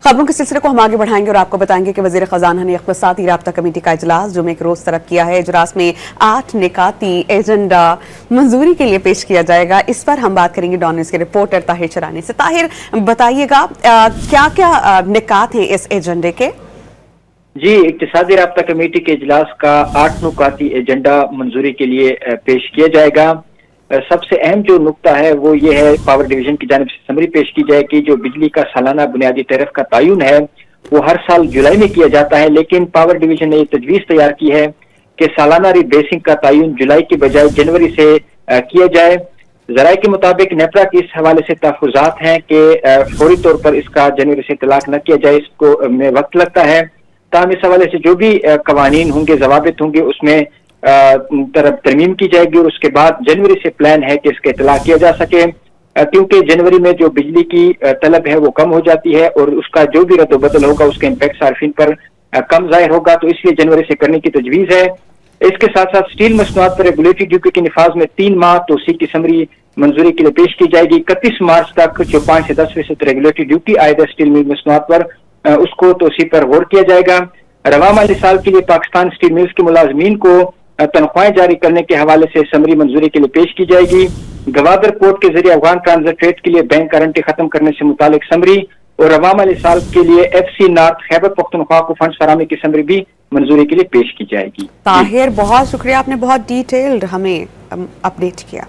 खबरों के सिलसिले को हम आगे बढ़ाएंगे और आपको बताएंगे कि वजीर खजाना ने इख्तिसादी राब्ता कमेटी का इजलास जुमे के रोज तलब किया है। इजलास में 8 निकाती एजेंडा मंजूरी के लिए पेश किया जाएगा। इस पर हम बात करेंगे डॉन न्यूज़ के रिपोर्टर ताहिर चरानी से। ताहिर, बताइएगा क्या क्या निकात हैं इस एजेंडे के? जी, इख्तिसादी राब्ता कमेटी के इजलास का 8 नुकाती एजेंडा मंजूरी के लिए पेश किया जाएगा। सबसे अहम जो नुकता है वो ये है, पावर डिवीजन की जानिब से समरी पेश की जाएगी। जो बिजली का सालाना बुनियादी टैरिफ का तयन है वो हर साल जुलाई में किया जाता है, लेकिन पावर डिवीजन ने ये तजवीज़ तैयार की है कि सालाना रिबेसिंग का तयन जुलाई की बजाय जनवरी से किया जाए। जराये के मुताबिक नेपरा के इस हवाले से तहफ़्फ़ुज़ात हैं कि फौरी तौर पर इसका जनवरी से इतलाक न किया जाए, इसको में वक्त लगता है। ताहम इस हवाले से जो भी कवानीन होंगे, जवाबित होंगे, उसमें तरफ तरमीम की जाएगी और उसके बाद जनवरी से प्लान है कि इसका इतलाक किया जा सके, क्योंकि जनवरी में जो बिजली की तलब है वो कम हो जाती है और उसका जो भी रद्द-ओ-बदल होगा उसका इम्पैक्ट सार्फिन पर कम जाहिर होगा, तो इसलिए जनवरी से करने की तजवीज़ है। इसके साथ साथ स्टील मसनूआत पर रेगुलेटरी ड्यूटी के निफाज में 3 माह तोसी की समरी मंजूरी के लिए पेश की जाएगी। 31 मार्च तक जो 5 से 10% रेगुलेटरी ड्यूटी आयदा स्टील मिल मसनूआत पर उसको तोसी पर गौर किया जाएगा। रवा माली साल के लिए पाकिस्तान स्टील मिल्स के मुलाजमीन को तनख्वाहें जारी करने के हवाले से समरी मंजूरी के लिए पेश की जाएगी। गवादर पोर्ट के जरिए अफगान ट्रांजिट ट्रेड के लिए बैंक गारंटी खत्म करने से मुतालिक समरी और रवा माली साल के लिए FC नॉर्थ खैबर पख्तूनख्वा को फंड फराहमी की समरी भी मंजूरी के लिए पेश की जाएगी। ताहिर, बहुत शुक्रिया, आपने बहुत डिटेल्ड हमें अपडेट किया।